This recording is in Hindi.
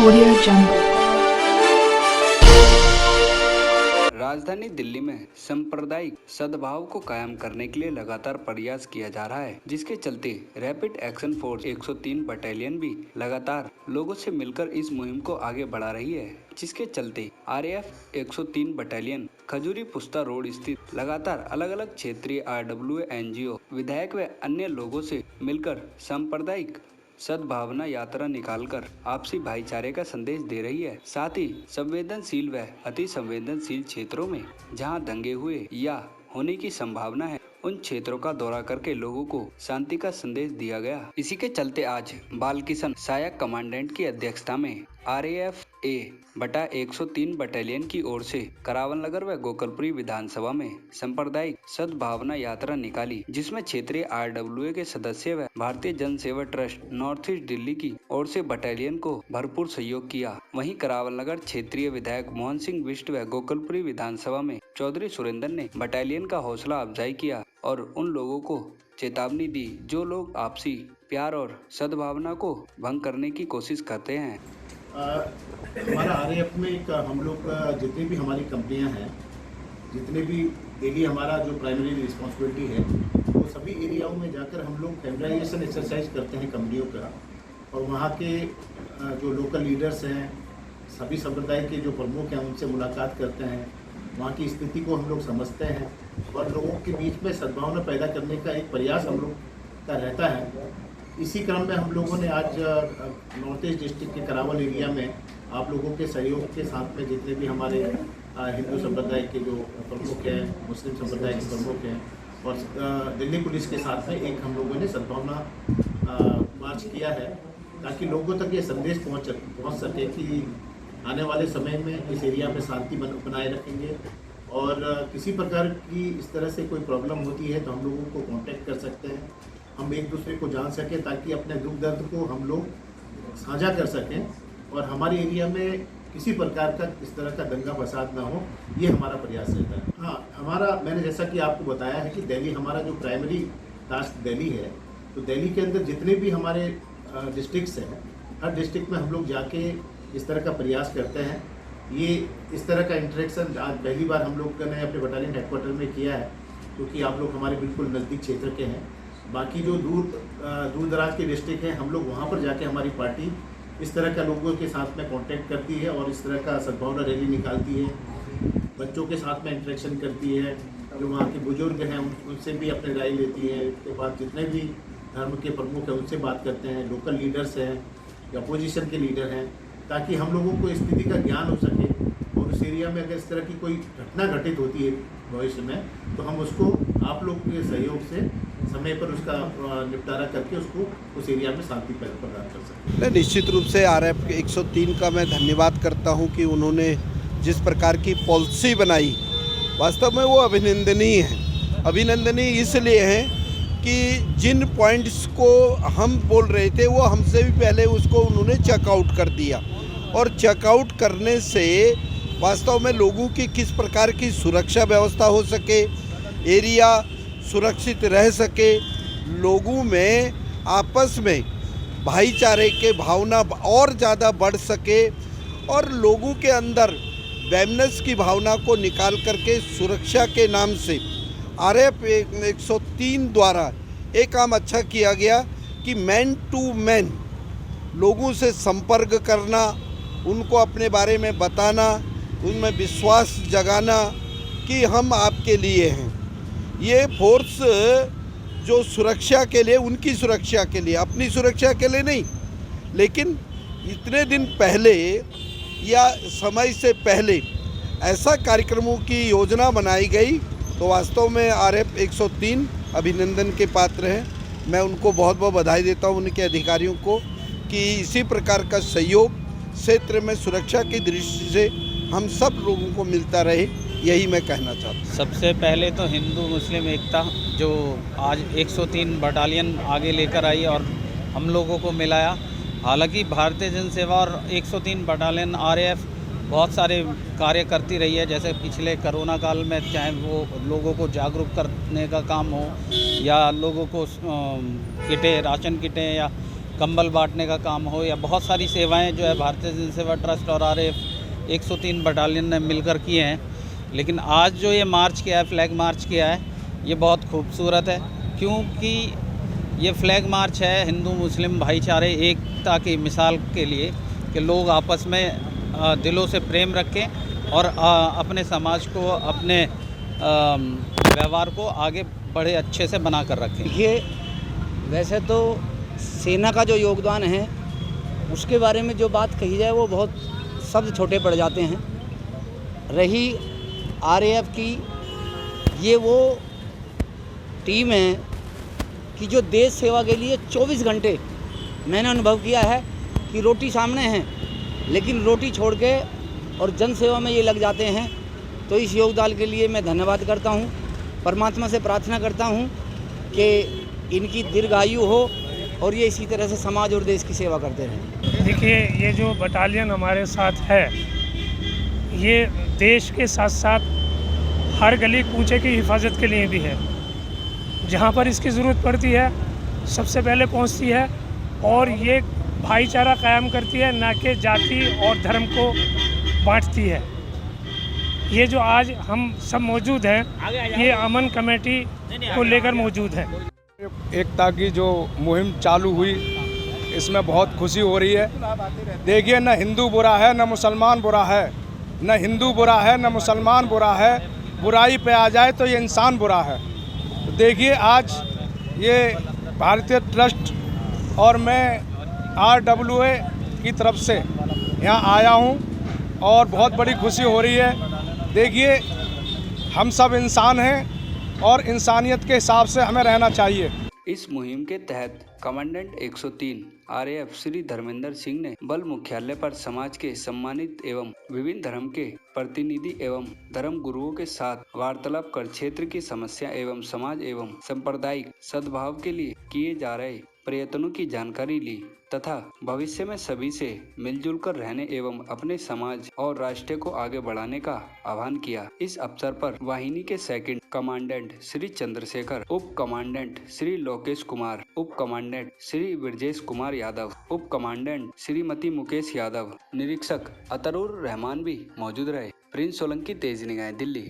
Audio Jungle. राजधानी दिल्ली में सांप्रदायिक सद्भाव को कायम करने के लिए लगातार प्रयास किया जा रहा है, जिसके चलते रैपिड एक्शन फोर्स 103 बटालियन भी लगातार लोगों से मिलकर इस मुहिम को आगे बढ़ा रही है। जिसके चलते आरएएफ 103 बटालियन खजूरी पुस्ता रोड स्थित लगातार अलग अलग क्षेत्रीय आरडब्ल्यूए एनजीओ विधायक व अन्य लोगों से मिलकर सांप्रदायिक सद्भावना यात्रा निकालकर आपसी भाईचारे का संदेश दे रही है। साथ ही संवेदनशील व अति संवेदनशील क्षेत्रों में जहां दंगे हुए या होने की संभावना है, उन क्षेत्रों का दौरा करके लोगों को शांति का संदेश दिया गया। इसी के चलते आज बालकिशन सहायक कमांडेंट की अध्यक्षता में आरएएफ बटा 103 बटालियन की ओर से करावल नगर व गोकलपुरी विधानसभा में सांप्रदायिक सद्भावना यात्रा निकाली, जिसमें क्षेत्रीय आरडब्ल्यूए के सदस्य व भारतीय जन सेवा ट्रस्ट नॉर्थ ईस्ट दिल्ली की ओर से बटालियन को भरपूर सहयोग किया। वहीं करावल नगर क्षेत्रीय विधायक मोहन सिंह बिष्ट व गोकलपुरी विधानसभा में चौधरी सुरेंद्र ने बटालियन का हौसला अफजाई किया और उन लोगों को चेतावनी दी जो लोग आपसी प्यार और सद्भावना को भंग करने की कोशिश करते हैं। हमारा आरएएफ में एक हम लोग जितनी भी हमारी कंपनियां हैं, जितने भी एरिया हमारा जो प्राइमरी रिस्पॉन्सिबिलिटी है, वो सभी एरियाओं में जाकर हम लोग फैमिलाइजेशन एक्सरसाइज करते हैं कंपनियों का, और वहाँ के जो लोकल लीडर्स हैं, सभी संप्रदाय के जो प्रमुख हैं, उनसे मुलाकात करते हैं, वहाँ की स्थिति को हम लोग समझते हैं और लोगों के बीच में सद्भावना पैदा करने का एक प्रयास हम लोग का रहता है। इसी क्रम में हम लोगों ने आज नॉर्थ ईस्ट डिस्ट्रिक्ट के करावल एरिया में आप लोगों के सहयोग के साथ में जितने भी हमारे हिंदू संप्रदाय के जो प्रमुख हैं, मुस्लिम संप्रदाय के प्रमुख हैं और दिल्ली पुलिस के साथ में एक हम लोगों ने सद्भावना मार्च किया है, ताकि लोगों तक ये संदेश पहुंच सके कि आने वाले समय में इस एरिया में शांति बनाए रखेंगे और किसी प्रकार की इस तरह से कोई प्रॉब्लम होती है तो हम लोगों को कांटेक्ट कर सकते हैं, हम एक दूसरे को जान सकें ताकि अपने दुख दर्द को हम लोग साझा कर सकें और हमारे एरिया में किसी प्रकार का इस तरह का दंगा फसाद ना हो, ये हमारा प्रयास रहता है। हाँ, हमारा मैंने जैसा कि आपको बताया है कि दिल्ली हमारा जो प्राइमरी टास्क दिल्ली है, तो दिल्ली के अंदर जितने भी हमारे डिस्ट्रिक्ट्स हैं, हर डिस्ट्रिक्ट में हम लोग जाके इस तरह का प्रयास करते हैं। ये इस तरह का इंटरेक्शन आज पहली बार हम लोग ने अपने बटालियन हेडक्वार्टर में किया है, क्योंकि आप लोग हमारे बिल्कुल नज़दीक क्षेत्र के हैं। बाकी जो दूर दराज के डिस्ट्रिक्ट हैं, हम लोग वहाँ पर जाके हमारी पार्टी इस तरह का लोगों के साथ में कांटेक्ट करती है और इस तरह का सद्भावना रैली निकालती है, बच्चों के साथ में इंटरेक्शन करती है, जो वहाँ के बुजुर्ग हैं उनसे भी अपनी राय लेती है। उसके बाद जितने भी धर्म के प्रमुख हैं उनसे बात करते हैं, लोकल लीडर्स हैं या अपोजिशन के लीडर हैं, ताकि हम लोगों को स्थिति का ज्ञान हो सके और उस एरिया में अगर इस तरह की कोई घटना घटित होती है भविष्य में, तो हम उसको आप लोग के सहयोग से समय पर उसका निपटारा करके उसको उस एरिया में शांति प्रदान कर सकते हैं। निश्चित रूप से आरएएफ 103 का मैं धन्यवाद करता हूं कि उन्होंने जिस प्रकार की पॉलिसी बनाई, वास्तव में वो अभिनंदनीय है। अभिनंदनीय इसलिए है कि जिन पॉइंट्स को हम बोल रहे थे वो हमसे भी पहले उसको उन्होंने चेकआउट कर दिया, और चेकआउट करने से वास्तव में लोगों की किस प्रकार की सुरक्षा व्यवस्था हो सके, एरिया सुरक्षित रह सके, लोगों में आपस में भाईचारे के भावना और ज़्यादा बढ़ सके और लोगों के अंदर वैमनस की भावना को निकाल करके सुरक्षा के नाम से आरएएफ 103 द्वारा एक काम अच्छा किया गया कि मैन टू मैन लोगों से संपर्क करना, उनको अपने बारे में बताना, उनमें विश्वास जगाना कि हम आपके लिए हैं। ये फोर्स जो सुरक्षा के लिए, उनकी सुरक्षा के लिए, अपनी सुरक्षा के लिए नहीं, लेकिन इतने दिन पहले या समय से पहले ऐसा कार्यक्रमों की योजना बनाई गई, तो वास्तव में आरएएफ 103 अभिनंदन के पात्र हैं। मैं उनको बहुत बहुत बधाई देता हूं, उनके अधिकारियों को, कि इसी प्रकार का सहयोग क्षेत्र में सुरक्षा की दृष्टि से हम सब लोगों को मिलता रहे, यही मैं कहना चाहता हूँ। सबसे पहले तो हिंदू मुस्लिम एकता जो आज 103 बटालियन आगे लेकर आई और हम लोगों को मिलाया। हालांकि भारतीय जन सेवा और 103 बटालियन आरएएफ बहुत सारे कार्य करती रही है, जैसे पिछले कोरोना काल में चाहे वो लोगों को जागरूक करने का काम हो या लोगों को किटें, राशन किटें या कंबल बांटने का काम हो या बहुत सारी सेवाएं जो है भारतीय जन सेवा ट्रस्ट और RAF 103 बटालियन ने मिलकर किए हैं। लेकिन आज जो ये मार्च किया है, फ्लैग मार्च किया है, ये बहुत खूबसूरत है, क्योंकि ये फ्लैग मार्च है हिंदू मुस्लिम भाईचारे एकता की मिसाल के लिए कि लोग आपस में दिलों से प्रेम रखें और अपने समाज को, अपने व्यवहार को आगे बड़े अच्छे से बना कर रखें। देखिए, वैसे तो सेना का जो योगदान है उसके बारे में जो बात कही जाए वो बहुत शब्द छोटे पड़ जाते हैं। रही RAF की, ये वो टीम है कि जो देश सेवा के लिए 24 घंटे, मैंने अनुभव किया है कि रोटी सामने है लेकिन रोटी छोड़ के और जन सेवा में ये लग जाते हैं। तो इस योगदान के लिए मैं धन्यवाद करता हूँ, परमात्मा से प्रार्थना करता हूँ कि इनकी दीर्घायु हो और ये इसी तरह से समाज और देश की सेवा करते रहें। देखिए, ये जो बटालियन हमारे साथ है, ये देश के साथ साथ हर गली कूचे की हिफाजत के लिए भी है। जहाँ पर इसकी ज़रूरत पड़ती है सबसे पहले पहुँचती है और ये भाईचारा कायम करती है, ना कि जाति और धर्म को बांटती है। ये जो आज हम सब मौजूद हैं, ये अमन कमेटी को लेकर मौजूद है। एकता की जो मुहिम चालू हुई, इसमें बहुत खुशी हो रही है। देखिए, न हिंदू बुरा है न मुसलमान बुरा है, न हिंदू बुरा है न मुसलमान बुरा है। बुराई पे आ जाए तो ये इंसान बुरा है। तो देखिए, आज ये भारतीय ट्रस्ट और मैं RWA की तरफ से यहाँ आया हूँ और बहुत बड़ी खुशी हो रही है। देखिए, हम सब इंसान हैं और इंसानियत के हिसाब से हमें रहना चाहिए। इस मुहिम के तहत कमांडेंट 103 RAF श्री धर्मेंद्र सिंह ने बल मुख्यालय पर समाज के सम्मानित एवं विभिन्न धर्म के प्रतिनिधि एवं धर्म गुरुओं के साथ वार्तालाप कर क्षेत्र की समस्या एवं समाज एवं सांप्रदायिक सद्भाव के लिए किए जा रहे प्रयत्नों की जानकारी ली तथा भविष्य में सभी से मिलजुल कर रहने एवं अपने समाज और राष्ट्र को आगे बढ़ाने का आह्वान किया। इस अवसर पर वाहिनी के सेकंड कमांडेंट श्री चंद्रशेखर, उप कमांडेंट श्री लोकेश कुमार, उप कमांडेंट श्री ब्रजेश कुमार यादव, उप कमांडेंट श्रीमती मुकेश यादव, निरीक्षक अतरुर रहमान भी मौजूद रहे। प्रिंस सोलंकी, तेज निगाहें, दिल्ली।